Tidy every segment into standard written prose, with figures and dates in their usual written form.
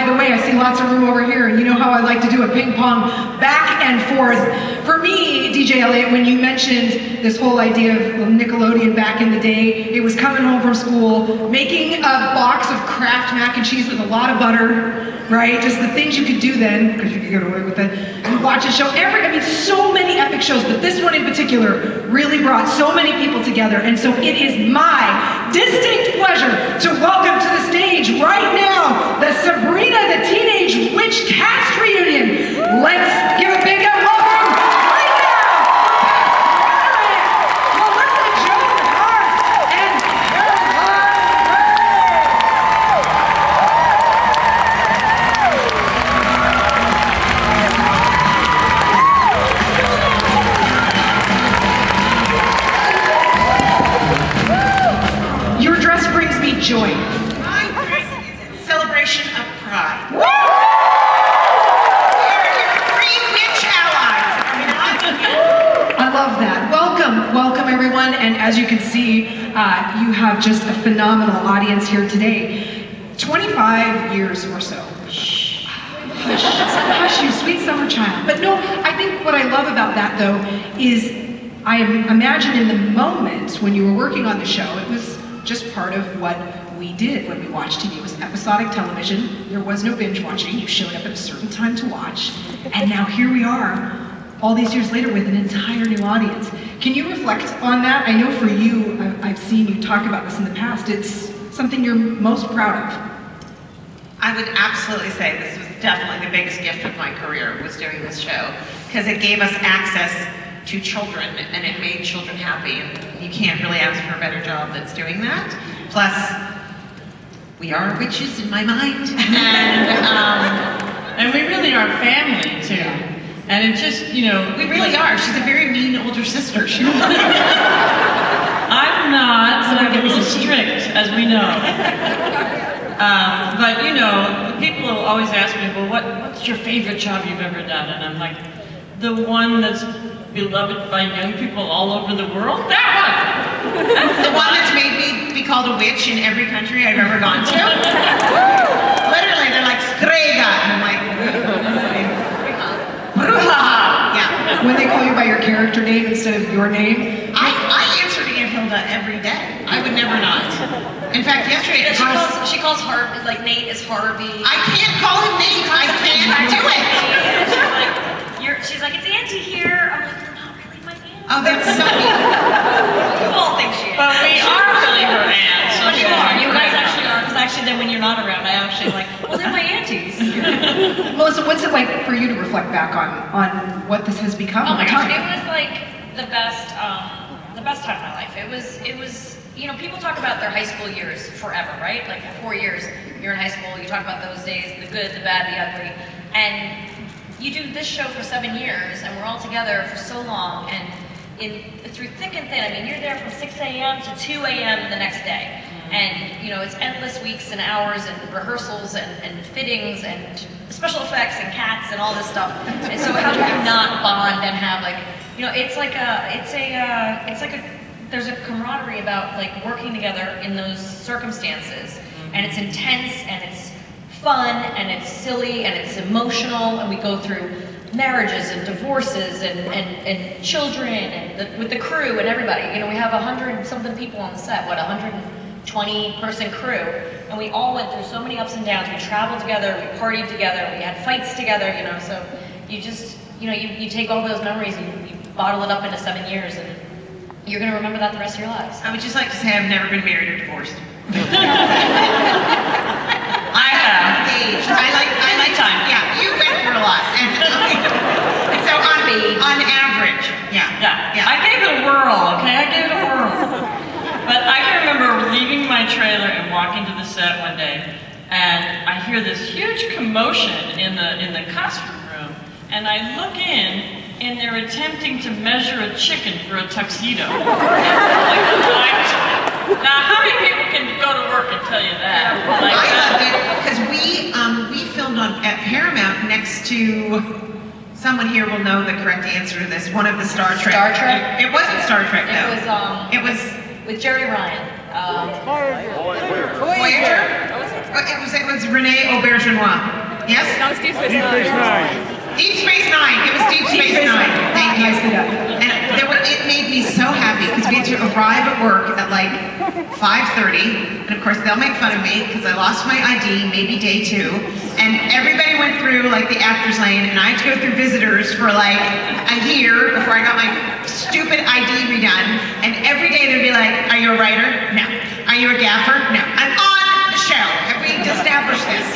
the way, I see lots of room over here, and you know how I like to do a ping pong back and forth. For me, DJ Elliott, when you mentioned this whole idea of Nickelodeon back in the day, it was coming home from school, making a box of Kraft mac and cheese with a lot of butter, right? Just the things you could do then, because you could get away with it. You watch a show, so many epic shows, but this one in particular really brought so many people together, and so it is my distinct pleasure to welcome to the stage right now the Sabrina the Teenage Witch cast reunion. Let's give a big up welcome right now. Melissa Joan Hart and your dress brings me joy. My dress is a celebration of pride. Woo! We're your free witch allies. I love that. Welcome everyone. And as you can see, you have just a phenomenal audience here today. 25 years or so. Shh. Hush, you sweet summer child. But no, I think what I love about that though is I imagine in the moment when you were working on the show, it was just part of what we did when we watched TV. It was episodic television. There was no binge watching. You showed up at a certain time to watch. And now here we are, all these years later with an entire new audience. Can you reflect on that? I know for you, I've seen you talk about this in the past. It's something you're most proud of. I would absolutely say this was definitely the biggest gift of my career, was doing this show, because it gave us access to children, and it made children happy, and you can't really ask for a better job that's doing that. Plus, we are witches in my mind, and we really are family too. And it just, you know, we really are. She's a very mean older sister. I'm not, but I'm a little strict, as we know. But you know, people will always ask me, well, what's your favorite job you've ever done? And I'm like, the one that's beloved by young people all over the world? That one! The one that's made me be called a witch in every country I've ever gone to. Literally, they're like, Strega! And I'm like, Bruja! Yeah. When they call you by your character name instead of your name? I answer to Aunt Hilda every day. I would never not. In fact, yesterday, she calls Harvey, like Nate is Harvey. I can't call him Nate. I can't do it. She's like, it's Auntie here. I'm like, you're not really my auntie. Oh, that's so mean. You all think she is. But we are really her aunts. Well, you are. You guys actually are. Because actually, then when you're not around, I actually like, well, they're my aunties. Melissa, what's it like for you to reflect back on what this has become? Oh my gosh, it was like the best time of my life. It was. You know, people talk about their high school years forever, right? Like for 4 years, you're in high school. You talk about those days, the good, the bad, the ugly, and you do this show for 7 years, and we're all together for so long, and through thick and thin. I mean, you're there from 6 a.m. to 2 a.m. the next day, and you know, it's endless weeks and hours and rehearsals and fittings and special effects and cats and all this stuff. And so, how do you not bond and have like, you know, there's a camaraderie about like working together in those circumstances, and it's intense and it's fun and it's silly and it's emotional, and we go through marriages and divorces and children and with the crew and everybody. You know, we have 100-something people on the set, 120-person crew, and we all went through so many ups and downs. We traveled together, we partied together, we had fights together, you know, so you just, you know, you take all those memories and you bottle it up into 7 years, and you're going to remember that the rest of your lives. I would just like to say I've never been married or divorced. I have. Engaged. I like time. Yeah, you went through a lot. And so on average, yeah. I gave it a whirl, okay? I gave it a whirl. But I can remember leaving my trailer and walking to the set one day, and I hear this huge commotion in the costume room, and I look in, and they're attempting to measure a chicken for a tuxedo. Now, how many people can go to work and tell you that? Like, I loved it because we filmed at Paramount next to, someone here will know the correct answer to this, one of the Star Trek. Star Trek? It wasn't Star Trek, though. It was with Jerry Ryan. Voyager? It was Renee Aubergenois. Yes? No, it's Deep Space Nine. Deep Space Nine. It was Deep Space Nine. Thank you. Nicely done. And it made me so happy because we had to arrive at work at like 5:30, and of course they'll make fun of me because I lost my ID maybe day 2, and everybody went through like the actors lane, and I had to go through visitors for like a year before I got my stupid ID redone. And every day they'd be like, "Are you a writer? No. Are you a gaffer? No. I'm on the show. Have we established this?"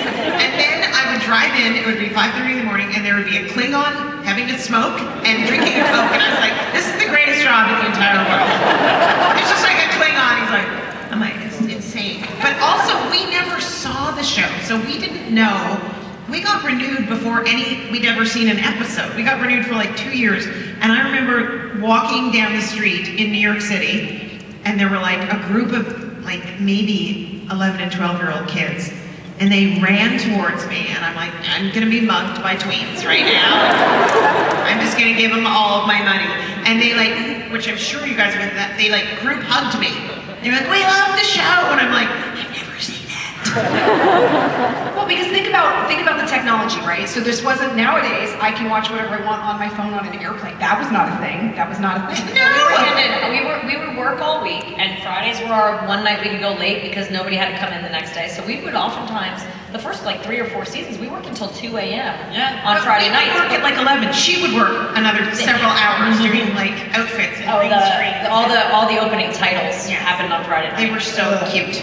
And then I would drive in. It would be 5:30 in the morning, and there would be a Klingon having a smoke and drinking a Coke, and I was like, "This is the greatest job in the entire world." It's just like a Klingon. He's like, I'm like, it's insane. But also, we never saw the show, so we didn't know. We got renewed before we'd ever seen an episode. We got renewed for like 2 years, and I remember walking down the street in New York City, and there were like a group of like maybe 11 and 12-year-old kids, and they ran towards me, and I'm like, I'm gonna be mugged by tweens right now. I'm just gonna give them all of my money. And they like, which I'm sure you guys are with that, they like group hugged me. They were like, "We love the show," and I'm like, I've never seen that. Well, because think about the technology, right? So this wasn't nowadays. I can watch whatever I want on my phone on an airplane. That was not a thing. That was not a thing. No. We would work all week, and Fridays were our one night we could go late because nobody had to come in the next day. So we would oftentimes, the first like 3 or 4 seasons, we worked until 2 a.m. on Friday nights. nights. Work at like 11. She would work another several hours doing like outfits and green screens. all the opening titles happened on Friday night. They were so cute.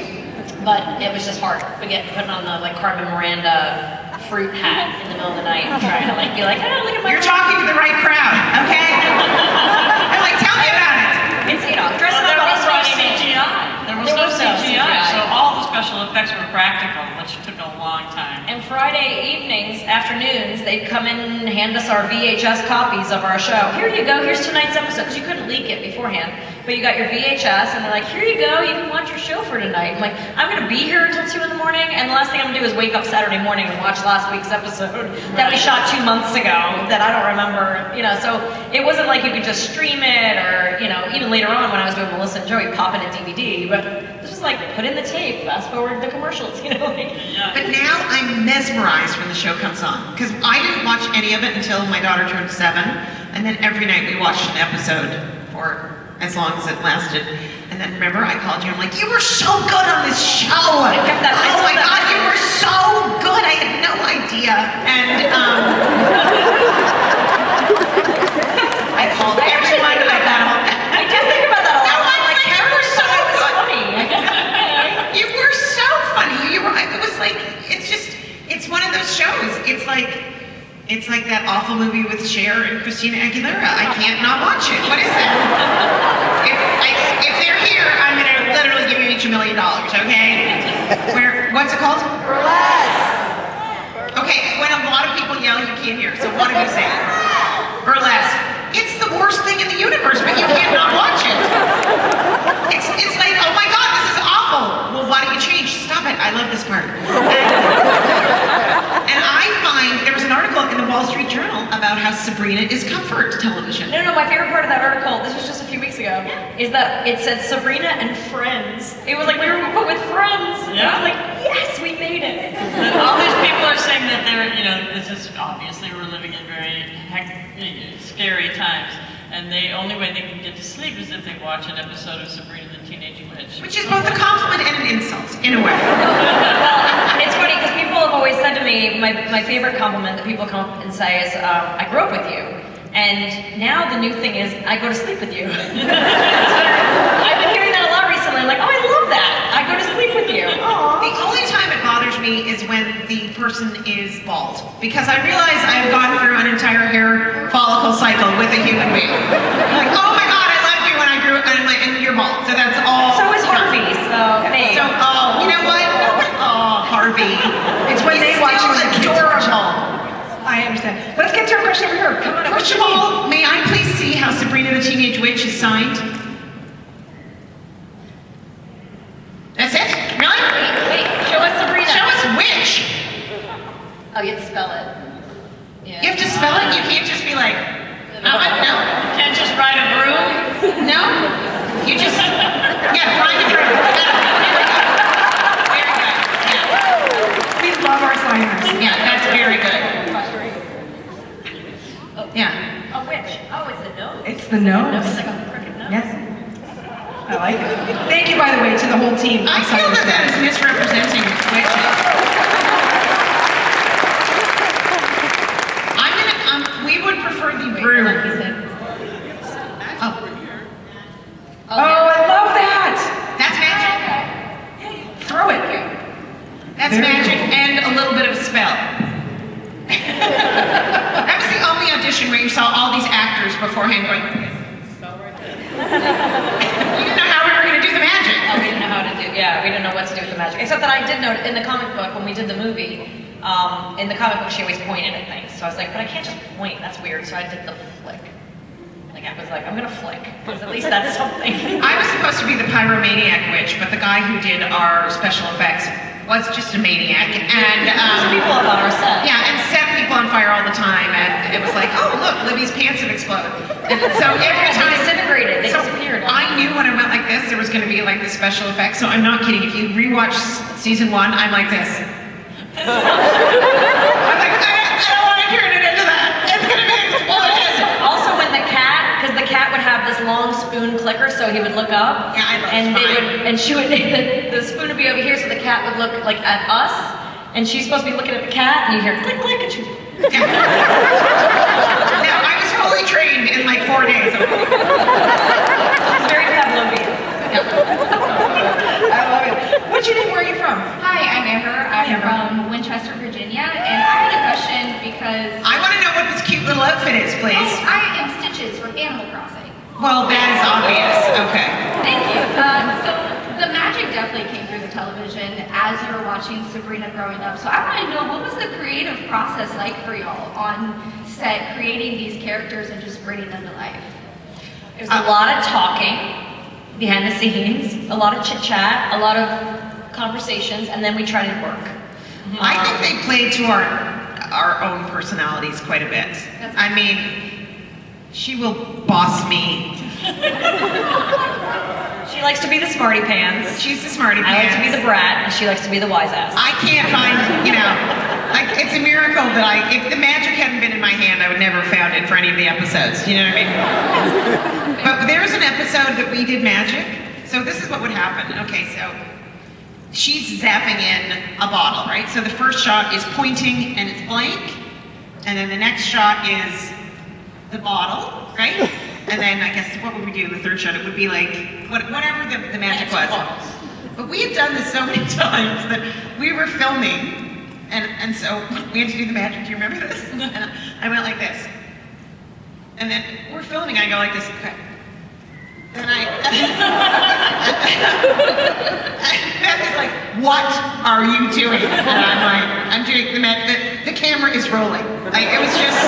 But it was just hard. We get putting on the like Carmen Miranda fruit hat in the middle of the night and trying to like be like, oh, look at my. You're talking to the right crowd, okay? They're like, tell me about it. It's dressing There up was no all CGI. There was no CGI, so all the special effects were practical, which took a long time. And Friday evenings, afternoons, they'd come in and hand us our VHS copies of our show. Here you go, here's tonight's episode, because you couldn't leak it beforehand. But you got your VHS, and they're like, here you go, you can watch your show for tonight. I'm like, I'm going to be here until 2 in the morning, and the last thing I'm going to do is wake up Saturday morning and watch last week's episode that we shot 2 months ago that I don't remember. You know, so it wasn't like you could just stream it, or, you know, even later on when I was doing Melissa and Joey, pop in a DVD. But this was like, put in the tape, fast forward the commercials, you know? But now I'm mesmerized when the show comes on, because I didn't watch any of it until my daughter turned 7, and then every night we watched an episode for as long as it lasted. And then remember, I called you, I'm like, you were so good on this show! Oh my God, you were so good! I had no idea. And I called everyone about that. I did think about that a lot. I'm like, you were so good! Funny. You were so funny. You were. It was like, it's one of those shows. It's like that awful movie with Cher and Christina Aguilera. I can't not watch it. What is that? If they're here, I'm gonna literally give you each $1 million. Okay? What's it called? Burlesque. Okay. When a lot of people yell, you can't hear. So one of you say it. Burlesque. It's the worst thing in the universe, but you can't not watch it. It's like, oh my God, this is awful. Well, why don't you change? Stop it. I love this part. And I find there was an article in the Wall Street Journal about how Sabrina is comfort television. No, my favorite part of that article, this was just a few weeks ago, is that it said Sabrina and Friends. It was like we were put with Friends. Yeah. I was like, yes, we made it. And all these people are saying that this is obviously we're living in very scary times, and the only way they can get to sleep is if they watch an episode of Sabrina the Teenage Witch. Which is both a compliment and an insult, in a way. Well, it's funny because people have always said to me, my favorite compliment that people come up and say is, I grew up with you. And now the new thing is, I go to sleep with you. I've been hearing that a lot recently. I'm like, oh, I love that. I go to sleep with you. Aww. The only time it bothers me is when the person is bald. Because I realize I've gone through an entire hair follicle cycle with a human being. I'm like, oh my God, I loved you when I grew up, and you're bald. So that's all. So is Harvey, so thanks. So, you know what? Oh, Harvey. It's when they watch it with the kids. adorable. I understand. Let's get to our question over here. Come on up. First of all, may I please see how Sabrina the Teenage Witch is signed? That's it? Really? Wait, show us Sabrina. Show us which. Oh, you have to spell it. Yeah. You have to spell it? You can't just be like, no. You can't just ride a broom. No? You just, ride the broom. Very good. Yeah. We love our signers. Yeah, that's very the nose. It's like a crooked nose. Yes. I like it. Thank you, by the way, to the whole team. I feel that that is misrepresenting witches. I'm gonna, we would prefer the brew. Like he said. Oh, Oh, I love that! that's magic. Throw it. That's Very magic cool. and a little bit of spell. That was the only audition where you saw all these actors beforehand going, you didn't know how we were going to do the magic. Oh, we didn't know how to do. Yeah, we didn't know what to do with the magic. Except that I did know in the comic book when we did the movie. In the comic book, she always pointed at things. So I was like, but I can't just point. That's weird. So I did the flick. Like I was like, I'm gonna flick because at least that's something. I was supposed to be the pyromaniac witch, but the guy who did our special effects was just a maniac. And Some people up on our set. yeah, and set people on fire all the time. And it was like, oh, look, Libby's pants have exploded. And so every They time. disintegrated. They So disappeared. I knew when I went like this, there was going to be like this special effect. So I'm not kidding. If you rewatch season 1, I'm like this. I'm like, I don't want to turn it into that. It's going to be an explosion. Also, when the cat, because the cat would have this long spoon clicker, so he would look up. Yeah, I know, And it's they fine. would, and she would, the spoon would be over here, so the cat would look like at us, and she's supposed to be looking at the cat, and you hear click click, and she. Yeah. Now, I was fully trained in like 4 days. It's very Pavlovian. I love it. What's your name? Where are you from? Hi, I'm Amber. I'm from Winchester, Virginia, and I had a question because I want to know what this cute little outfit is, please. I am Stitches from Animal Crossing. Well, that is obvious. Okay. Thank you. So the magic definitely came through the television as you were watching Sabrina growing up. So I want to know, what was the creative process like for y'all on set, creating these characters and just bringing them to life? It was a lot of talking behind the scenes, a lot of chit chat, a lot of conversations, and then we tried to work. I think they played to our own personalities quite a bit. I mean, she will boss me. She likes to be the smarty pants. She's the smarty I like pants. to be the brat, and she likes to be the wise ass. I can't find, like, it's a miracle that if the magic hadn't been in my hand, I would never have found it for any of the episodes. You know what I mean? But there's an episode that we did magic. So this is what would happen. Okay, so she's zapping in a bottle, right? So the first shot is pointing and it's blank. And then the next shot is the bottle, right? And then I guess, what would we do? The third shot, it would be like, whatever the magic was. But we had done this so many times that we were filming, and so we had to do the magic. Do you remember this? And I went like this. And then we're filming, I go like this, okay. And Beth is like, what are you doing? And I'm like, I'm doing the camera is rolling. Like, it was just.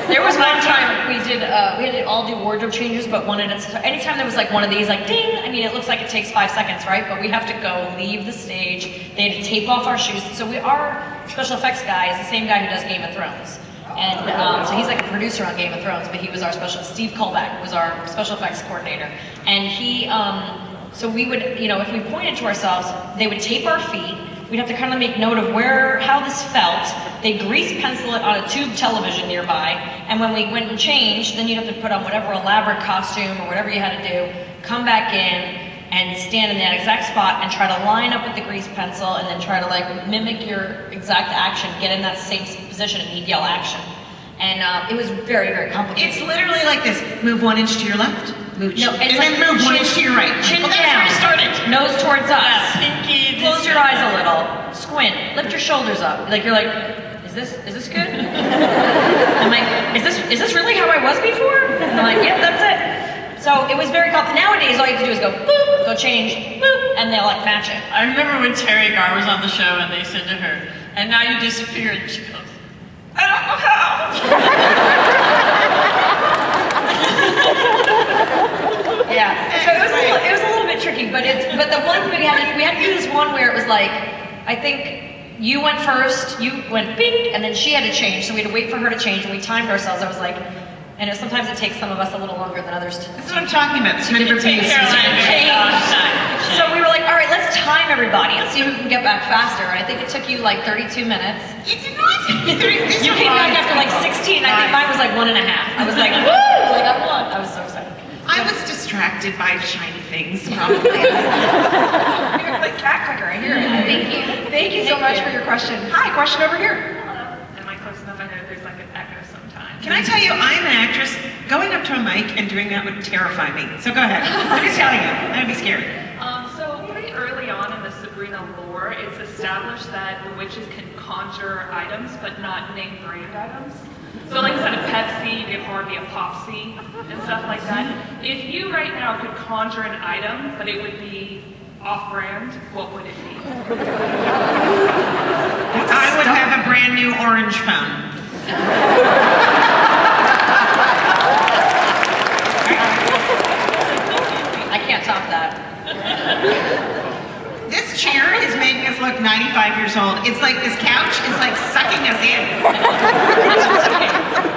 There was one time we had to all do wardrobe changes, but one at a time. Anytime there was like one of these, like ding, I mean, it looks like it takes 5 seconds, right? But we have to go leave the stage. They had to tape off our shoes. So our special effects guy is the same guy who does Game of Thrones. And so he's like a producer on Game of Thrones, but he was our Steve Colbeck was our special effects coordinator. And he, so we would, if we pointed to ourselves, they would tape our feet. We'd have to kind of make note of how this felt. They grease pencil it on a tube television nearby. And when we went and changed, then you'd have to put on whatever elaborate costume or whatever you had to do, come back in and stand in that exact spot and try to line up with the grease pencil and then try to like mimic your exact action, get in that same position and he'd yell action. And it was very, very complicated. It's literally like this. Move 1 inch to your left. Move, No, it's and like then move 1 inch to your right. Chin Well, that's down. where I started. Nose towards us. Pinky, Close your eyes a little. Squint. Lift your shoulders up. Like you're like, is this good? I'm like, is this really how I was before? And I'm like, yep, that's it. So it was very complicated. Nowadays, all you have to do is go boop, go change, boop, and they'll like match it. I remember when Terry Garr was on the show and they said to her, and now you disappeared. And she goes, I don't know how. Yeah. So it was a little bit tricky, but the one we had to do this one where it was like, I think you went first, you went bing, and then she had to change. So we had to wait for her to change, and we timed ourselves. I was like, sometimes it takes some of us a little longer than others to. That's what I'm talking about. Take Caroline change. very long time. So we were like, all right, let's time everybody and see who can get back faster. And I think it took you like 32 minutes. It did not take me 30. This You was came back live. after like 16. I think mine was like 1.5. I was like, woo! Like I won. I was so excited. I was distracted by shiny things, probably. You're like cat clicker, I hear it. Thank you. Thank you so much for your question. Hi, question over here. Am I close enough? I know there's like an echo sometimes. Can I tell you, I'm an actress. Going up to a mic and doing that would terrify me. So go ahead. I'm just telling you, that would be scary. So pretty early on in the Sabrina lore, it's established that the witches can conjure items, but not name brand items. So like instead of Pepsi, you get Barbie a Popsy and stuff like that. If you right now could conjure an item, but it would be off-brand, what would it be? I would have a brand new orange phone. I can't top that. This chair is making us look 95 years old. It's like this couch is like sucking us in.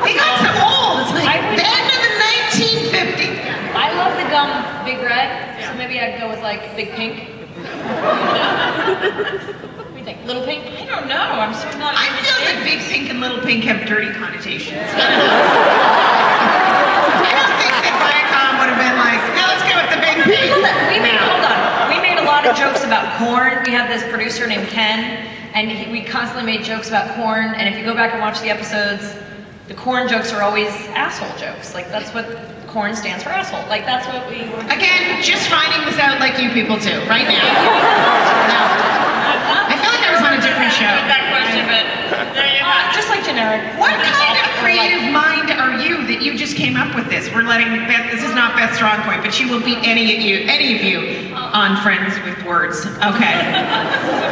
We got so old. It's like the end of the 1950s. I love the gum Big Red, so maybe I'd go with like Big Pink. What do you think? Little Pink? I don't know. I'm so not. I feel that Big Pink and Little Pink have dirty connotations. I don't think that Viacom would have been like, yeah, let's go with the Big Pink. Hold on. We made a lot of jokes about corn. We had this producer named Ken, and we constantly made jokes about corn. And if you go back and watch the episodes, the corn jokes are always asshole jokes. Like that's what corn stands for, asshole. Like that's what we. Again, just finding this out like you people do, right now. No. I feel like I was on a different show. That question, but there you go. Just like generic. What kind of creative mind are you that you just came up with this? We're letting Beth, this is not Beth's strong point, but she will beat any of you on Friends with Words. Okay.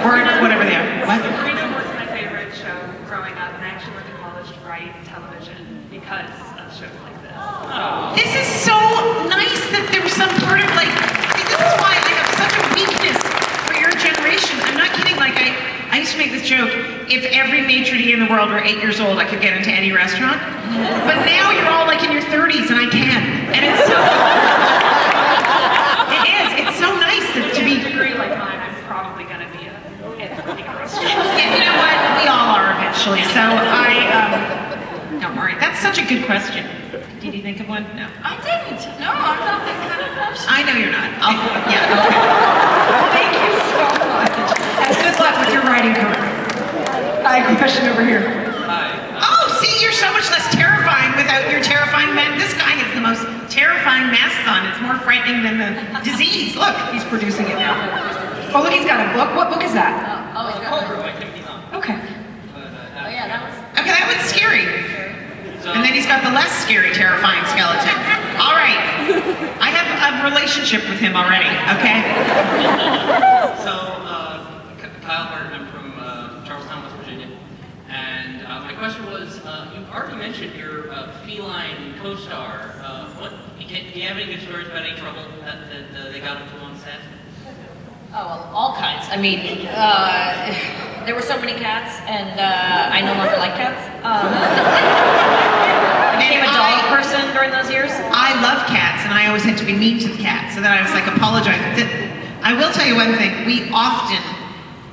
Words, whatever they are. What? Sabrina was my favorite show growing up, and I actually went to college to write television because of shows like this. This is so nice that there was some part of like, this is why I have such a weakness for your generation. I'm not kidding, like I used to make this joke, if every maitre d' in the world were 8 years old, I could get into any restaurant. But now you're all like in your 30s and I can. And it's so, it is, it's so nice to be, Degree like mine, I'm probably going to be a restaurant. yeah, you know what, we all are eventually. So don't worry, that's such a good question. Did you think of one? No. I didn't. No, I'm not that kind of person. I know you're not. Yeah, okay. Thank you so much. And good luck with your writing career. Hi, question over here. Oh, see, you're so much less terrifying without your terrifying mask. This guy has the most terrifying mask on. It's more frightening than the disease. Look, He's producing it now. Oh, look, he's got a book. What book is that? Oh, it's got Okay. Oh yeah, that was. okay, that one's scary. And then he's got the less scary, terrifying skeleton. All right, I have a relationship with him already. Okay. So, Kyle Burton, I'm from Charlestown, West Virginia. And my question was, you already mentioned your feline co-star. Do you have any good stories about any trouble that they got into on set? Oh, well, all kinds. I mean, there were so many cats, and I no longer like cats. I became a dog person during those years. I love cats, and I always had to be mean to the cat, so that I was like apologizing. I will tell you one thing. We often,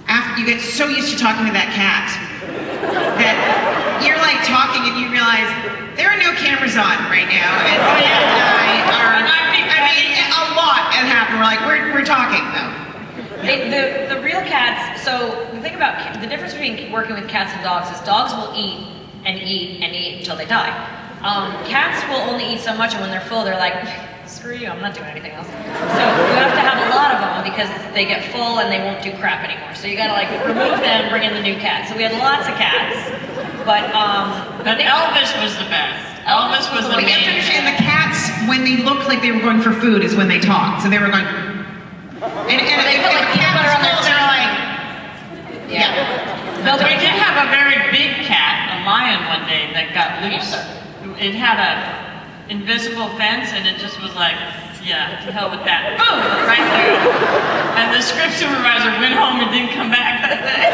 after you get so used to talking to that cat, that you're like talking and you realize there are no cameras on right now, and I mean, a lot had happened. We're like, we're talking though. The real cats, so the thing about the difference between working with cats and dogs is dogs will eat and eat and eat until they die. Cats will only eat so much, and when they're full, they're like, screw you, I'm not doing anything else. So you have to have a lot of them because they get full and they won't do crap anymore. So you gotta like remove them, bring in the new cats. So we had lots of cats, but Elvis was the best. Elvis was the But you have to main. understand, the cats, when they looked like they were going for food, is when they talked. So they were going. And they if put, a like, cat peanut butter was on their full, they're like, We did have a very big cat, a lion, one day that got loose. It had a invisible fence, and it just was like, yeah, to hell with that. Boom! Right there. And the script supervisor went home and didn't come back that day.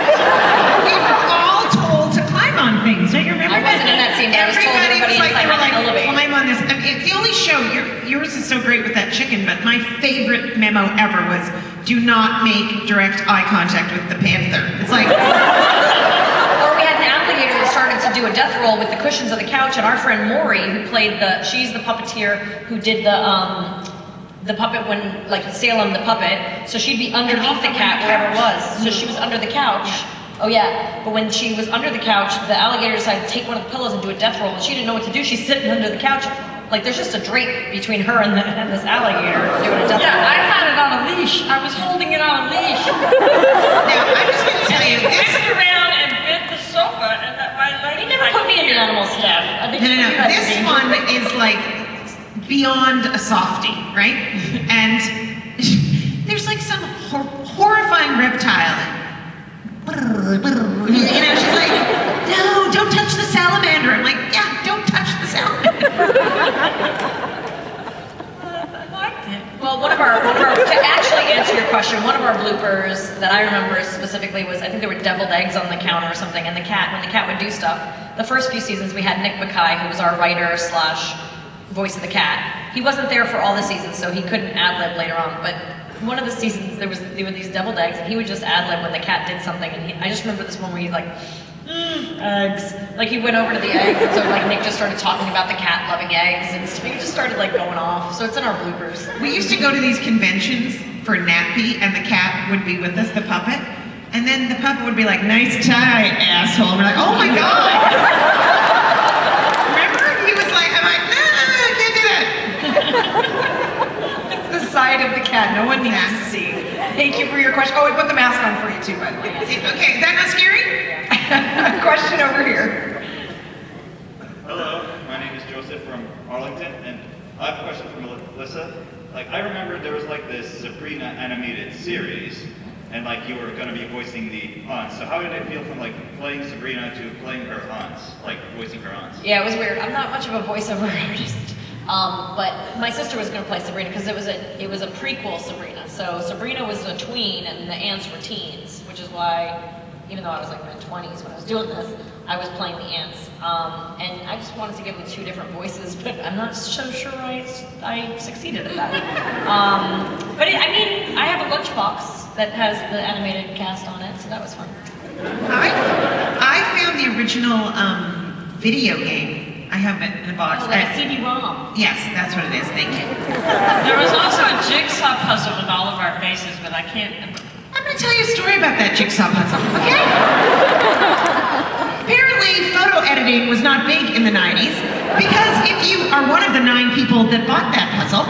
we were all told to climb on things. Don't you remember I wasn't in that scene, but I was told everybody was like, inside they were had like, an elevator. climb on this. I mean, it's the only show. Yours is so great with that chicken, but my favorite memo ever was, do not make direct eye contact with the panther. It's like, Or we had an alligator that started to do a death roll with the cushions of the couch, and our friend Maury, who played she's the puppeteer who did the puppet when, like Salem the puppet, so she'd be underneath the cat wherever it was. So she was under the couch. Oh yeah, but when she was under the couch, the alligator decided to take one of the pillows and do a death roll, and she didn't know what to do. She's sitting under the couch. Like there's just a drape between her and this alligator doing a death roll. Yeah, I had it on a leash. I was holding it on a leash. now I'm just gonna tell you, It this, whipped around and bit the sofa, and that my leg. He never put me in the animal stuff. I think no, you guys this did. one is like beyond a softie, right? And there's like some horrifying reptile. You know, she's like, no, don't touch the salamander. I'm like, yeah, don't touch the salamander. I liked it. Well, to actually answer your question, one of our bloopers that I remember specifically was, I think there were deviled eggs on the counter or something, and when the cat would do stuff, the first few seasons we had Nick Mackay, who was our writer / voice of the cat. He wasn't there for all the seasons, so he couldn't ad-lib later on, but one of the seasons there were these deviled eggs, and he would just ad-lib when the cat did something, and I just remember this one where he's like, eggs. Like he went over to the eggs, and so like Nick just started talking about the cat loving eggs, and he just started like going off. So it's in our bloopers. We used to go to these conventions for Nappy, and the cat would be with us, the puppet, and then the puppet would be like, nice tie, asshole. And we're like, oh my God. Remember? He was like, I'm like, no, I can't do that. It's the side of the cat no one needs to see. Thank you for your question. Oh, we put the mask on for you too, by the way. Okay, is that not scary? Question over here. Hello, my name is Joseph from Arlington, and I have a question for Melissa. Like, I remember there was like this Sabrina animated series, and like you were going to be voicing the aunts. So how did it feel from like playing Sabrina to playing her aunts, like voicing her aunts? Yeah, it was weird. I'm not much of a voiceover artist, but my sister was going to play Sabrina because it was a prequel Sabrina. So Sabrina was a tween, and the aunts were teens, which is why, even though I was like mid-20s when I was doing this, I was playing the aunts. And I just wanted to give them two different voices, but I'm not so sure I succeeded at that. I mean, I have a lunchbox that has the animated cast on it, so that was fun. I found the original video game. I have it in the box. Oh, like a CD-ROM. Yes, that's what it is. Thank you. There was also a jigsaw puzzle with all of our faces, but I can't. I'm going to tell you a story about that jigsaw puzzle, okay? Apparently, photo editing was not big in the 90s, because if you are one of the 9 people that bought that puzzle,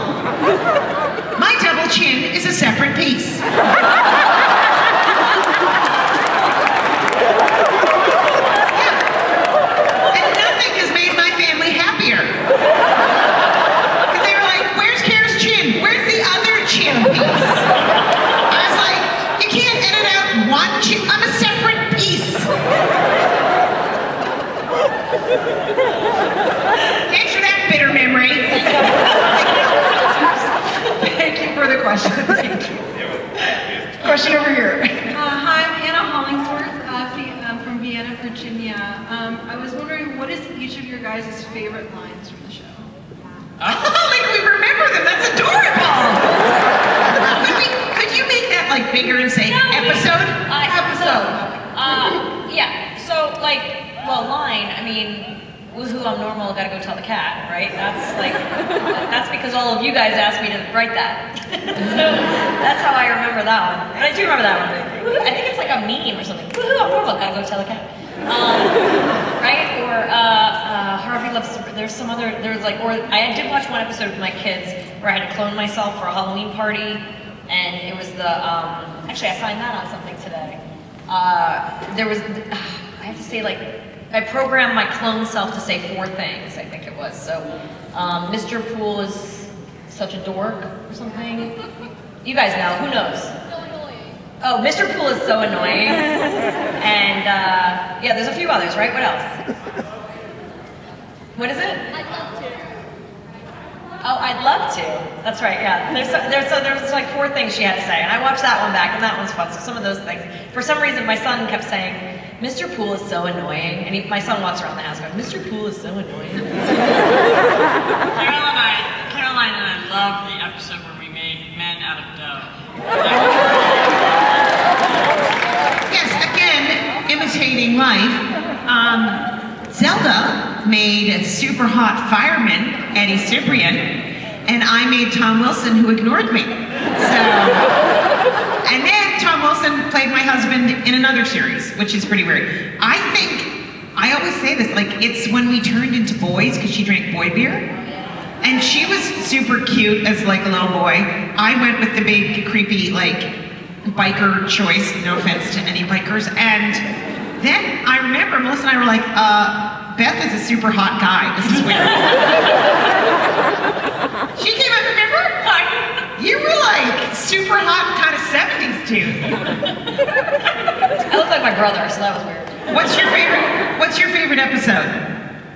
my double chin is a separate piece. Yeah. And nothing has made my family happier. Because they were like, where's Kara's chin? Where's the other chin piece? I was like, you can't edit out one chin. I'm a separate piece. Thanks for that bitter memory. Thank you for the question. Thank you. Question over here. Hi, I'm Anna Hollingsworth from Vienna, Virginia. I was wondering, what is each of your guys' favorite lines from the show? Like we remember them. That's adorable. Could you make that like bigger and say episode? Yeah, so line, I mean, woohoo, I'm normal, gotta go tell the cat, right? That's because all of you guys asked me to write that. So that's how I remember that one. But I do remember that one. I think it's like a meme or something. Woohoo, I'm normal, gotta go tell the cat. Right? Or Harvey loves, I did watch one episode with my kids where I had to clone myself for a Halloween party, and it was actually I signed that on something today. I have to say I programmed my clone self to say 4 things, I think it was. So, Mr. Poole is such a dork or something. You guys know, who knows? Oh, Mr. Poole is so annoying. And, yeah, there's a few others, right? What else? What is it? I'd love to. Oh, I'd love to. That's right, yeah. There's like 4 things she had to say, and I watched that one back, and that one's fun. So some of those things. For some reason, my son kept saying, Mr. Poole is so annoying. And my son walks around the house going, Mr. Poole is so annoying. Caroline and I love the episode where we made men out of dough. made a super hot fireman, Eddie Ciprian, and I made Tom Wilson, who ignored me. So, and then Tom Wilson played my husband in another series, which is pretty weird. I always say this, like, it's when we turned into boys, because she drank boy beer. And she was super cute as like a little boy. I went with the big, creepy, like, biker choice, no offense to any bikers. And then I remember Melissa and I were like, Beth is a super hot guy. This is weird. She came up, remember? You were like super hot kind of 70s dude. I look like my brother, so that was weird. What's your favorite episode?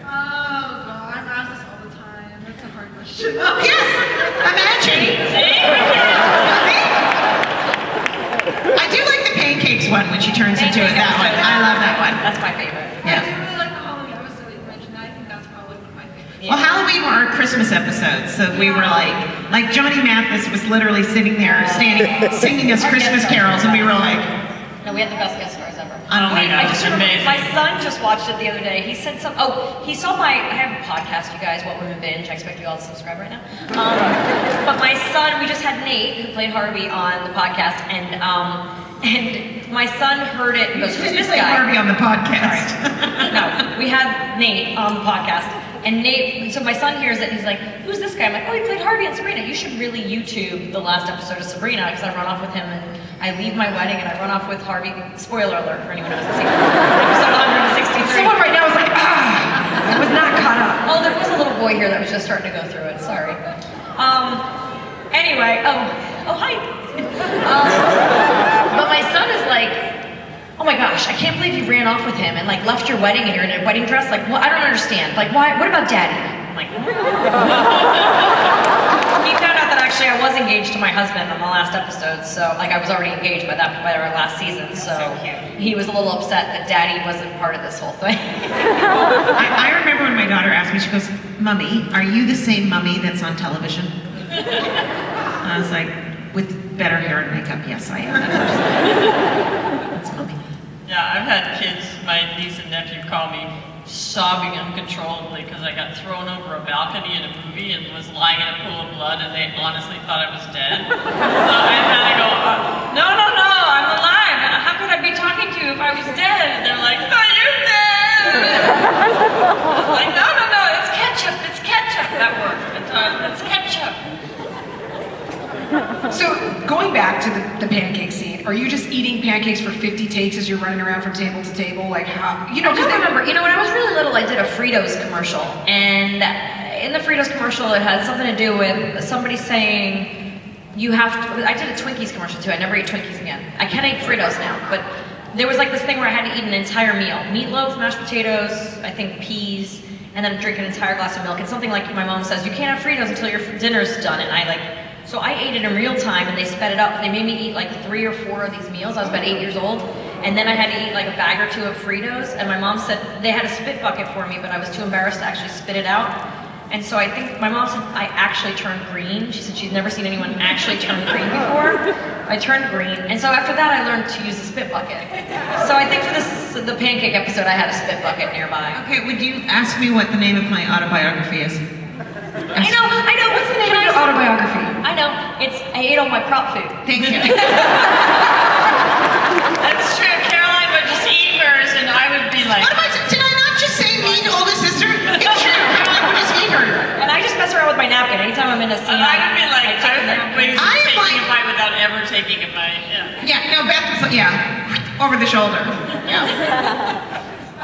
Oh god, I'm asked this all the time. That's a hard question. Yes! Imagine! I do like the pancakes one when she turns into it, that one. I love that one. That's my favorite. I Yeah. do really like the Halloween episode you mentioned. I think that's probably one of my favorites. Well, Halloween were our Christmas episodes, so we were like Johnny Mathis was literally sitting there, singing us Christmas carols, and we were like, No, we had the best guest stars ever. Oh my Wait, God, I just it's remember, amazing. my son just watched it the other day. He said some, he saw I have a podcast, you guys, What Women Binge. I expect you all to subscribe right now. But my son, we just had Nate, who played Harvey on the podcast, and my son heard it and goes, who's this like guy? Harvey on the podcast. No, we had Nate on the podcast, and Nate, so my son hears it, and he's like, who's this guy? I'm like, oh, he played Harvey on Sabrina. You should really YouTube the last episode of Sabrina, because I run off with him, and I leave my wedding, and I run off with Harvey. Spoiler alert for anyone who hasn't seen it. Episode 163. Someone right now is like, I was not caught up. Oh, there was a little boy here that was just starting to go through it, sorry. Anyway, hi. But my son is like, oh my gosh, I can't believe you ran off with him and like left your wedding and you're in a wedding dress. Like, well, I don't understand. Like, why? What about daddy? I'm like, he found out that actually I was engaged to my husband on the last episode. So, like, I was already engaged by our last season. So he was a little upset that daddy wasn't part of this whole thing. I remember when my daughter asked me, she goes, Mummy, are you the same mummy that's on television? And I was like, with better hair and makeup, yes, I am. That's Mummy. Yeah, I've had kids, my niece and nephew, call me sobbing uncontrollably because I got thrown over a balcony in a movie and was lying in a pool of blood, and they honestly thought I was dead. So I had to go, no, I'm alive. How could I be talking to you if I was dead? And they're like, no, you're dead. I was like, no, it's ketchup. That worked. It's ketchup. So going back to the pancake scene, are you just eating pancakes for 50 takes as you're running around from table to table? Like how, Because I remember, when I was really little, I did a Fritos commercial, and in the Fritos commercial, it had something to do with somebody saying, I did a Twinkies commercial too, I never ate Twinkies again. I can eat Fritos now, but there was like this thing where I had to eat an entire meal. Meatloaf, mashed potatoes, I think peas, and then drink an entire glass of milk. It's something like my mom says, you can't have Fritos until your dinner's done, and so I ate it in real time, and they sped it up, and they made me eat like 3 or 4 of these meals. I was about 8 years old, and then I had to eat like a bag or 2 of Fritos, and my mom said they had a spit bucket for me, but I was too embarrassed to actually spit it out. And so I think my mom said I actually turned green. She said she'd never seen anyone actually turn green before. I turned green, and so after that I learned to use a spit bucket. So I think for the pancake episode, I had a spit bucket nearby. Okay, would you ask me what the name of my autobiography is? I know. What's the name of your autobiography? I know. It's I ate all my prop food. Thank you. That's true. Caroline would just eat hers, and I would be like, Did I not just say mean older sister? It's true. Caroline would just eat her. And I just mess around with my napkin anytime I'm in a scene. I would be like, I take a I would napkin. taking a bite without ever taking a bite. Yeah. Yeah, no, Beth was like, over the shoulder. Yeah.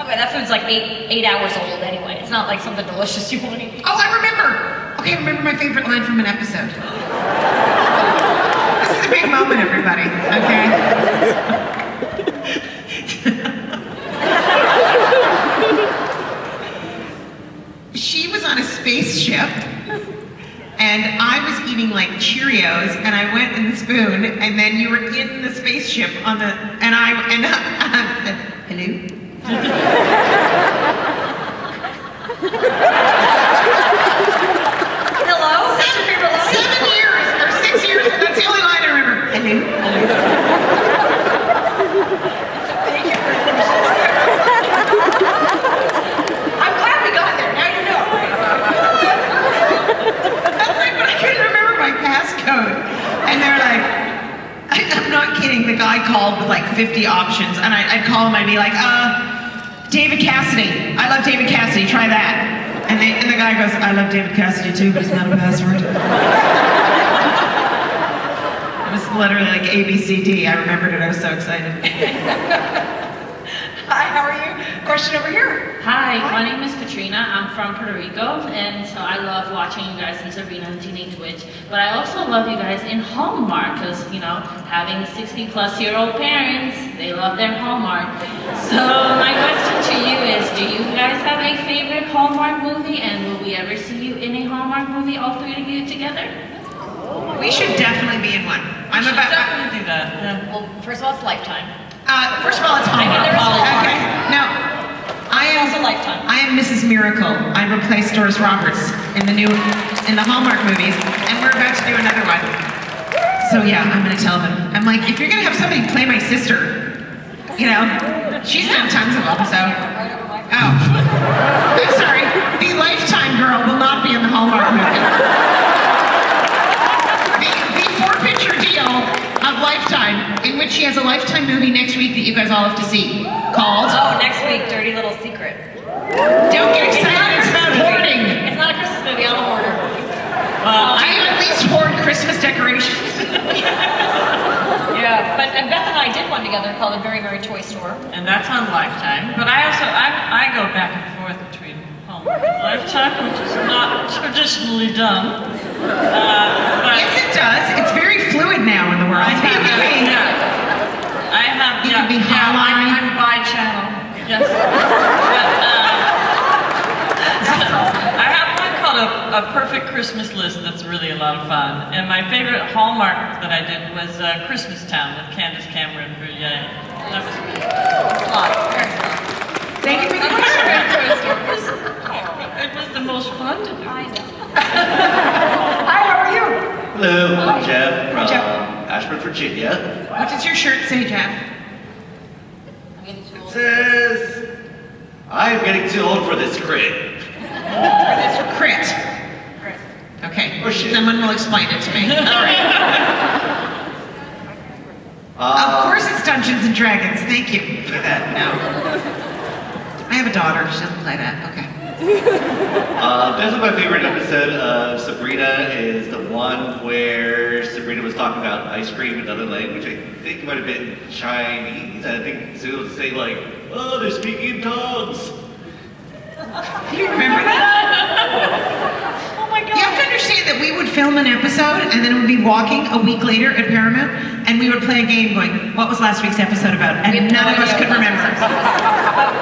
Okay, that food's like 8 hours old anyway. It's not like something delicious you want to eat. Oh, I remember. Okay, I remember my favorite line from an episode. This is a big moment, everybody. Okay. She was on a spaceship, and I was eating like Cheerios, and I went in the spoon, and then you were in the spaceship on the, and I said, hello? Hello? That's your favorite line? 7 years or 6 years, that's the only line I remember. Hello? I'm glad we got there. a guy called with like 50 options, and I'd call him, I'd be like, David Cassidy. I love David Cassidy, try that. And the guy goes, I love David Cassidy too, but it's not a password. It was literally like ABCD. I remembered it, I was so excited. Hi, how are you? Question over here. Hi, my name is Katrina. I'm from Puerto Rico, and so I love watching you guys in Sabrina and Teenage Witch. But I also love you guys in Hallmark, because, you know, having 60-plus-year-old parents, they love their Hallmark. So my question to you is, do you guys have a favorite Hallmark movie, and will we ever see you in a Hallmark movie, all three of you together? We should definitely be in one. We should definitely do that. Yeah. Well, first of all, it's Lifetime. First of all, it's Hallmark. I mean, there's Okay. No. Also Lifetime. I am Mrs. Miracle. I replaced Doris Roberts in the Hallmark movies, and we're about to do another one. So yeah, I'm gonna tell them. I'm like, if you're gonna have somebody play my sister, you know, she's done tons of them, so. Oh. I'm sorry. The Lifetime girl will not be in the Hallmark movie. The four-picture deal of Lifetime, in which she has a Lifetime movie next week that you guys all have to see, called... Oh, next week, Dirty Little Secret. Don't get excited, it's about hoarding. It's not a Christmas movie, I'm a hoarder. Do you at least hoard Christmas decorations? Yeah, but and Beth and I did one together called A Very Merry Toy Store. And that's on Lifetime. But I go back and forth between Hallmark and Lifetime, which is not traditionally done. But Yes, it does. It's very fluid now in the world. I have, You can be Hallmark. I'm bi-channel. Yes. But, I have one called a Perfect Christmas List that's really a lot of fun. And my favorite Hallmark that I did was Christmas Town with Candace Cameron Brouillet. That was really It's a lot. Thank you for the question. It was the most fun to do. Hi, how are you? Hello, I'm Jeff from Jeff. Ashburn, Virginia. What does your shirt say, Jeff? It says, I'm getting too old for this crit. It's crit. Okay. Or shit. Someone will explain it to me. All right. Of course it's Dungeons and Dragons. Thank you. Look at that. No. I have a daughter. She doesn't play that. Okay. This is my favorite episode of Sabrina is the one where Sabrina was talking about ice cream in another language. I think it might have been Chinese. I think Sue was saying like, oh, they're speaking in tongues. Do you remember that? Oh my You have to understand that we would film an episode and then we'd be walking a week later at Paramount and we would play a game going, what was last week's episode about? And none of us could remember.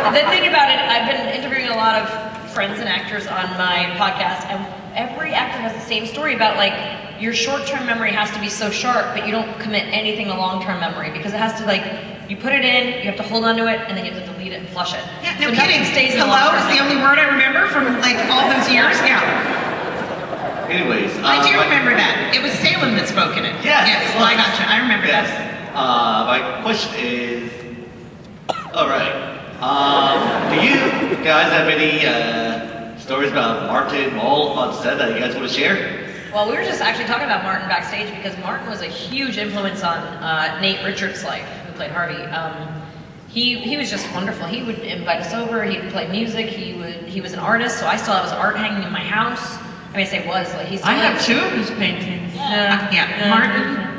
The thing about it, I've been interviewing a lot of friends and actors on my podcast, and every actor has the same story about like your short-term memory has to be so sharp, but you don't commit anything to long-term memory because it has to like you put it in, you have to hold on to it, and then you have to delete it and flush it. Yeah, no So kidding. nothing stays in Hello is long-term the only word I remember from like all those years. Yeah. Anyways. I do remember that. It was Salem that spoke in it. Yes. Yes, well, I gotcha. I remember Yes. that. My question is, all right. Do you guys have any stories about Martin Mull on set that you guys want to share? Well, we were just actually talking about Martin backstage because Martin was a huge influence on Nate Richards' life, who played Harvey. He was just wonderful. He would invite us over. He would play music. He was an artist, so I still have his art hanging in my house. I mean, I say was like he's. Still I have two of his paintings. Yeah.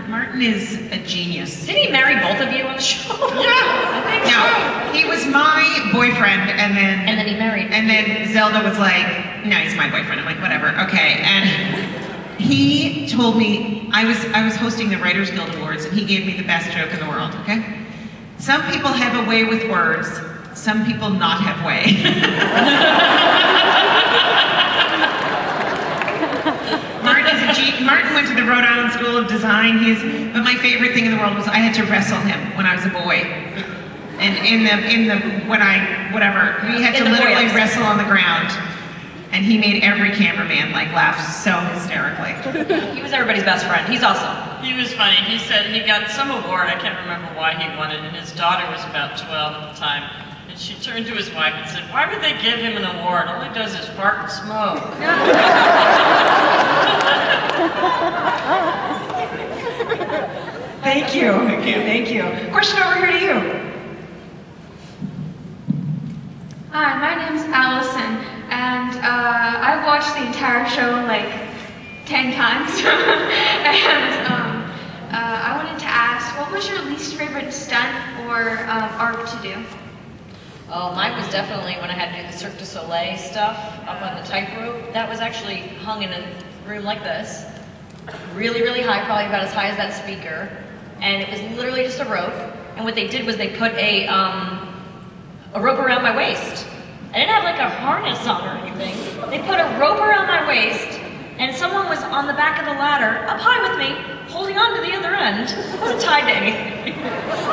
Martin is a genius. Didn't he marry both of you on the show? Yeah, I think No, he was my boyfriend, and then he married. And then Zelda was like, "No, he's my boyfriend." I'm like, "Whatever, okay." And he told me I was hosting the Writers Guild Awards, and he gave me the best joke in the world. Okay, some people have a way with words, some people not have way. Martin went to the Rhode Island School of Design. But my favorite thing in the world was I had to wrestle him when I was a boy. And we had to literally wrestle on the ground. And he made every cameraman like laugh so hysterically. He was everybody's best friend. He's awesome. He was funny. He said he got some award. I can't remember why he won it. And his daughter was about 12 at the time. And she turned to his wife and said, "Why would they give him an award? All he does is fart and smoke." Thank you. Thank you. Question over here to you. Hi, my name's Allison, and I've watched the entire show like 10 times. And I wanted to ask, what was your least favorite stunt or art to do? Oh, mine was definitely when I had to do the Cirque du Soleil stuff up on the tightrope. That was actually hung in a room like this. Really, really high, probably about as high as that speaker. And it was literally just a rope. And what they did was they put a rope around my waist. I didn't have like a harness on or anything. They put a rope around my waist, and someone was on the back of the ladder, up high with me, holding on to the other end. It wasn't tied to anything.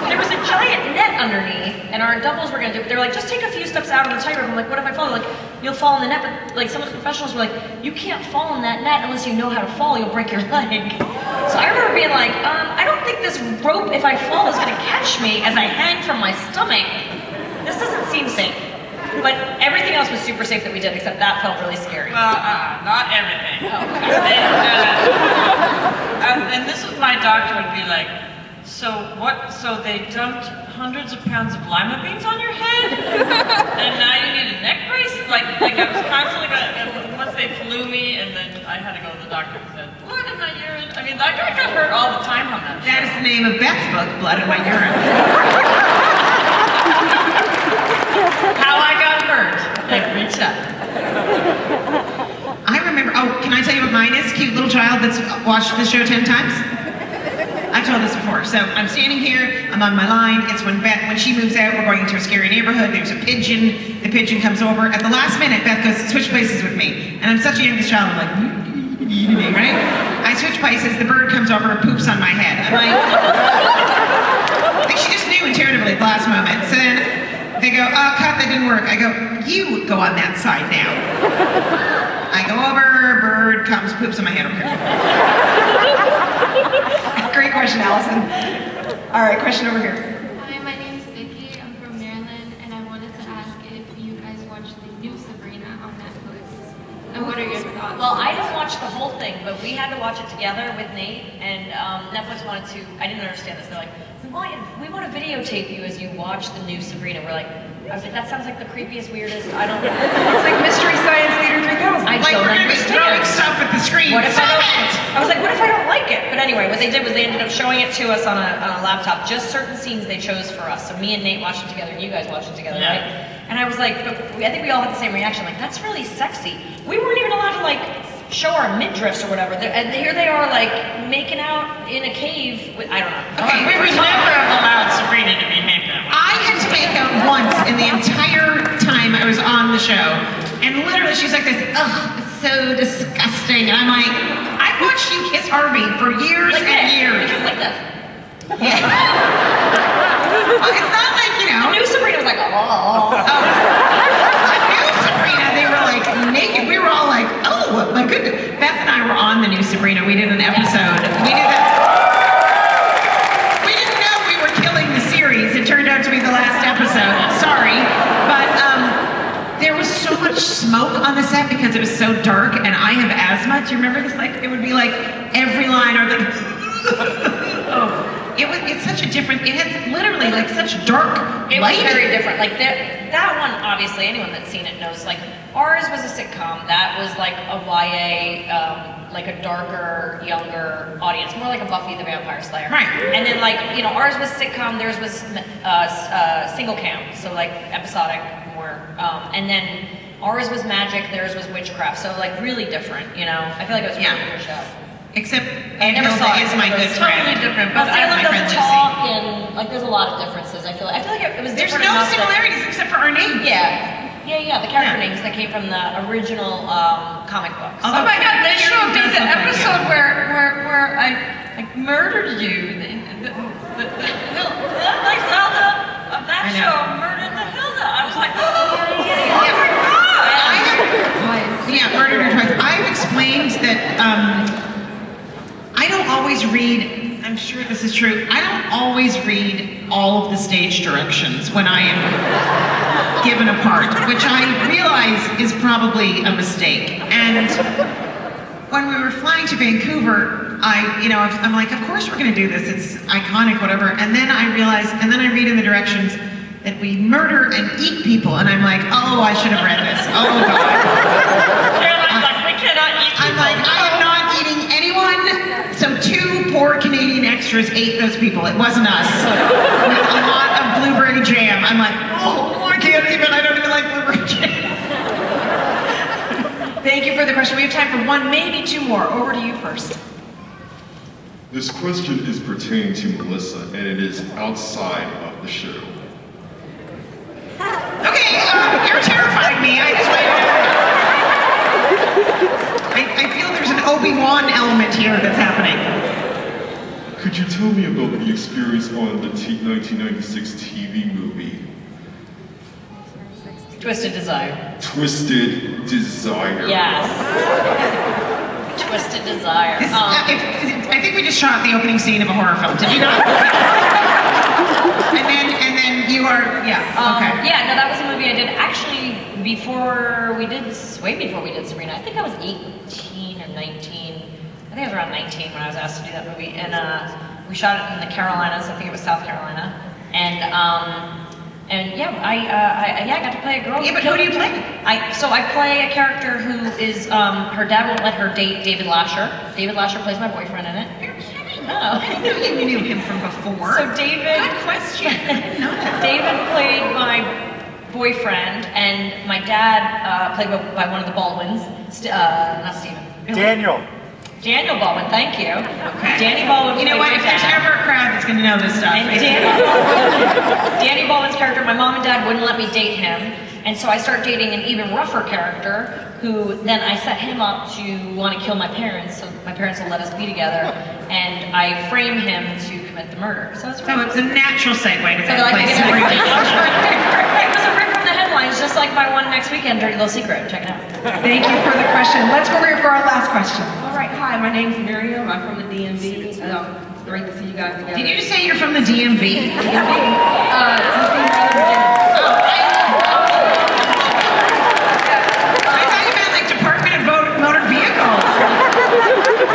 There was a giant net underneath, and our doubles were gonna do it. They were like, just take a few steps out on the tightrope. I'm like, what if I fall? They're like, you'll fall in the net, but like some of the professionals were like, you can't fall in that net unless you know how to fall, you'll break your leg. So I remember being like, I don't think this rope, if I fall, is gonna catch me as I hang from my stomach. This doesn't seem safe. But everything else was super safe that we did, except that felt really scary. Well, not everything. Oh, And this is my doctor would be like, so what, so they dumped hundreds of pounds of lima beans on your head? And now you need a neck brace? Like I was constantly going, once they flew me, and then I had to go to the doctor and said, blood in my urine. I mean, that guy got hurt all the time on that. That is the name of Beth's book, Blood in My Urine. How I got hurt every time. I remember, can I tell you what mine is? Cute little child that's watched the show 10 times? I've told this before. So I'm standing here, I'm on my line. It's when she moves out, we're going into a scary neighborhood. There's a pigeon. The pigeon comes over. At the last minute, Beth goes, switch places with me. And I'm such a youngest child, I'm like, right? I switch places, the bird comes over and poops on my head. I'm like, she just knew intuitively at the last moment. So then they go, oh, cut, that didn't work. I go, you go on that side now. I go over, bird comes, poops on my head. Great question, Allison. All right, question over here. Hi, my name's Vicky. I'm from Maryland, and I wanted to ask if you guys watched the new Sabrina on Netflix. And what are your thoughts? Well, I didn't watch the whole thing, but we had to watch it together with Nate, and Netflix wanted to, I didn't understand this, they're like, we want to videotape you as you watch the new Sabrina. We're like, I was like, that sounds like the creepiest, weirdest, I don't know. It's like Mystery Science Theater 3000. I Like don't we're gonna be throwing understand. stuff at the screen. What if I Stop don't? it! I was like, what if I don't like it? But anyway, what they did was they ended up showing it to us on a laptop. Just certain scenes they chose for us. So me and Nate watched it together, and you guys watched it together, Yeah. right? And I was like, I think we all had the same reaction. Like, that's really sexy. We weren't even allowed to like show our midriffs or whatever. And here they are like making out in a cave. I don't know. Okay, We would never have allowed Sabrina to behave that way. I had to make out once in the entire time I was on the show. And literally she's like this, ugh, it's so disgusting. And I'm like, I've watched you kiss Harvey for years Like and this. years. Just like this. Yeah. Well, it's not like, you know. The new Sabrina was like, oh. The new Sabrina, they were like naked. We were all like, oh my goodness. Beth and I were on the new Sabrina. We did an episode. We did that. We didn't know we were killing the series. It turned out to be the last episode. Sorry. But there was so much smoke on the set because it was so dark, and I have asthma. Do you remember this? Like, it would be like every line or like, oh. It's such a different, it had literally like such dark It was lighting. very different. Like that one, obviously, anyone that's seen it knows. Like ours was a sitcom. That was like a YA, like a darker, younger audience, more like a Buffy the Vampire Slayer. Right. And then like ours was sitcom. Theirs was single cam, so like episodic more. And then ours was magic. Theirs was witchcraft. So like really different. I feel like it was a really good show. Except I never saw it. is my good friend. Totally different, But but I Salem my friend doesn't Lucy. talk, and like there's a lot of differences. I feel like it was There's different no enough that- similarities except for our names. Yeah. The character Yeah. names that came from the original comic books. Oh my God, they Sure showed me does the look like episode where I murdered you. Like Zelda of that I know. show murdered the Hilda. I was like, Yeah, murdered her twice. I've explained that I don't always read, I'm sure this is true, I don't always read all of the stage directions when I am given a part, which I realize is probably a mistake. And when we were flying to Vancouver, I'm like, of course we're going to do this. It's iconic, whatever. And then I realized, and then I read in the directions that we murder and eat people, and I'm like, oh, I should have read this. Oh God. Caroline's like, we cannot eat I'm like, I am not eating anyone. So 2 poor Canadian extras ate those people. It wasn't us. With a lot of blueberry jam. I'm like, oh, I don't even like blueberry jam. Thank you for the question. We have time for 1, maybe 2 more. Over to you first. This question is pertaining to Melissa, and it is outside of the show. Okay, you're terrifying me. I feel there's an Obi-Wan element here that's happening. Could you tell me about the experience on the 1996 TV movie? Twisted Desire. Twisted Desire. Yes. Twisted Desire. I think we just shot the opening scene of a horror film. Did you not? and then you are, okay. Yeah, no, that was a movie I did actually way before we did Sabrina. I think I was 18 or 19. I think I was around 19 when I was asked to do that movie. And we shot it in the Carolinas. I think it was South Carolina. And yeah, I got to play a girl. Yeah, but who do you play? So I play a character who is, her dad won't let her date David Lasher. David Lasher plays my boyfriend in it. You're kidding. No. I didn't know you knew him from before. So David. Good question. I didn't know that. David played my boyfriend, and my dad played by one of the Baldwins. Not Stephen. Daniel Baldwin, thank you. Okay. Danny Baldwin. You know what? If there's ever a crowd that's going to know this stuff. And Danny Baldwin's character, my mom and dad wouldn't let me date him, and so I started dating an even rougher character, who then I set him up to want to kill my parents, so my parents will let us be together, and I frame him to commit the murder. So it's a natural segue to so that like, place. it was a rip from the headlines, just like my one next weekend, Dirty Little Secret. Check it out. Thank you for the question. Let's go over here for our last question. All right, hi, my name's Miriam. I'm from the DMV. It's great to see you guys together. Did you just say you're from the DMV? I thought you meant like Department of Motor Vehicles.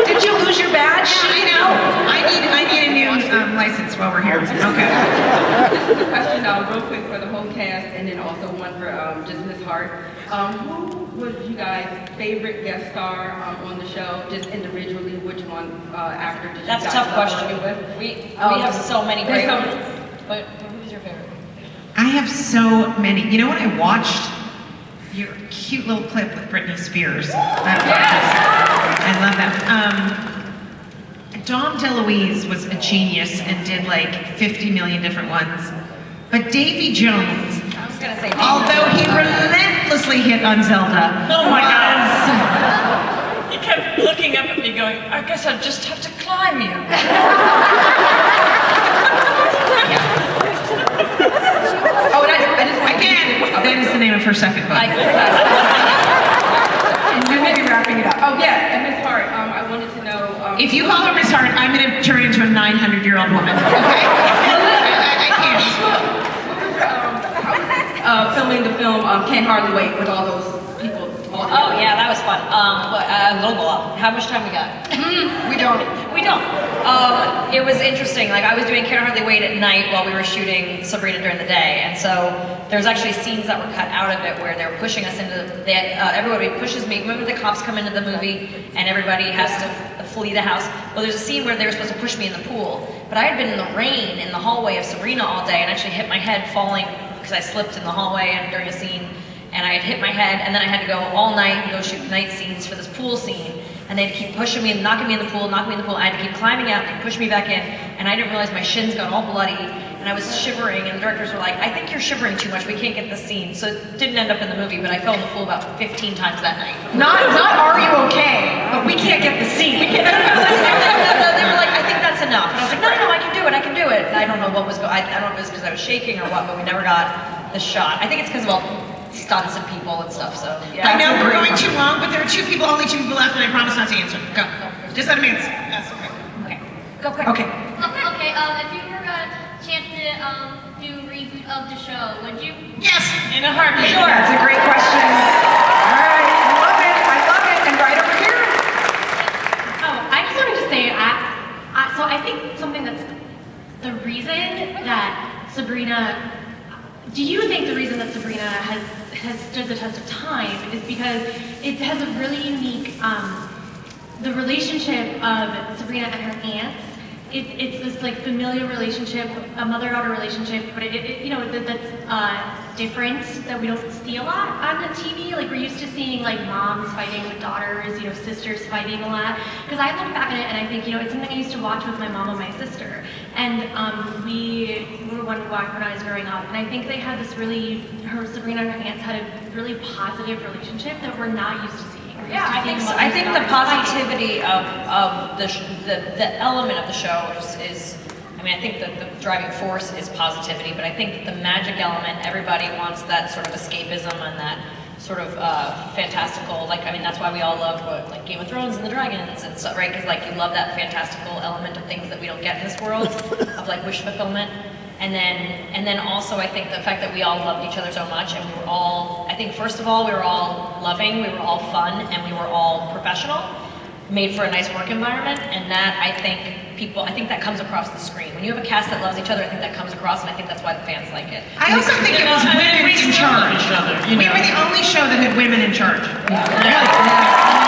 Did you lose your badge? I know. I need a new license while we're here. Okay. This is a question real quick for the whole cast, and then also one for just Miss Hart. Who was you guys' favorite guest star on the show? Just individually, which one actor did you That's a guys tough love question. working with? We have so many great there's ones. But who's your favorite? I have so many. You know what I watched? Your cute little clip with Britney Spears. I love that. Dom DeLuise was a genius and did like 50 million different ones. But Davy Jones, I was gonna say. although he relentlessly hit on Zelda, Oh my God. He kept looking up at me going, I guess I'll just have to climb you. Oh, and I just want again, that is the name of her second book. we will be wrapping it up. Oh yeah, and Miss Hart, I wanted to know. If you call her Miss Hart, I'm going to turn into a 900-year-old woman. Okay? I can't. Filming the film Can't Hardly Wait with all those people. Oh yeah, that was fun. How much time we got? We don't. It was interesting. Like I was doing Can't Hardly Wait at night while we were shooting Sabrina during the day, and so there's actually scenes that were cut out of it where they're pushing us into everybody pushes me. Remember the cops come into the movie and everybody has to flee the house. Well, there's a scene where they were supposed to push me in the pool, but I had been in the rain in the hallway of Sabrina all day and actually hit my head falling because I slipped in the hallway and during a scene. And I had hit my head, and then I had to go all night and go shoot night scenes for this pool scene. And they'd keep pushing me and knocking me in the pool, knocking me in the pool. I had to keep climbing out and push me back in. And I didn't realize my shins got all bloody, and I was shivering. And the directors were like, I think you're shivering too much. We can't get the scene. So it didn't end up in the movie, but I fell in the pool about 15 times that night. Not are you okay, but we can't get the scene. They were like, I think that's enough. And I was like, no, I can do it. And I don't know what was going. I don't know if it was because I was shaking or what, but we never got the shot. I think it's because of all stunts and people and stuff, so yeah. I know we're going too long, but there are only two people left, and I promise not to answer. Go. Just let me answer. That's okay. Okay. Go quick. Okay. Okay, if you were a chance to do a reboot of the show, would you? Yes. In a heartbeat. Sure. That's a great question. All right. I love it. And right over here. reason that Sabrina, do you think the reason that Sabrina has stood the test of time is because it has a really unique, the relationship of Sabrina and her aunts. It's this like familial relationship, a mother-daughter relationship, but that's different, that we don't see a lot on the TV. Like we're used to seeing like moms fighting with daughters, sisters fighting a lot. Because I look back at it and I think, it's something I used to watch with my mom and my sister. And we were when I was growing up, and I think they had this Sabrina and her aunts had a really positive relationship that we're not used to seeing. Yeah, I think the positivity of the element of the show is I think that the driving force is positivity, but I think the magic element, everybody wants that sort of escapism and that sort of fantastical, that's why we all love like Game of Thrones and the dragons and stuff, right? Because you love that fantastical element of things that we don't get in this world, of wish fulfillment. And then also I think the fact that we all loved each other so much, and we were all, I think first of all, we were all loving, we were all fun, and we were all professional, made for a nice work environment, and that I think that comes across the screen. When you have a cast that loves each other, I think that comes across, and I think that's why the fans like it. I also think it was women in charge. We were the only show that had women in charge. Yeah.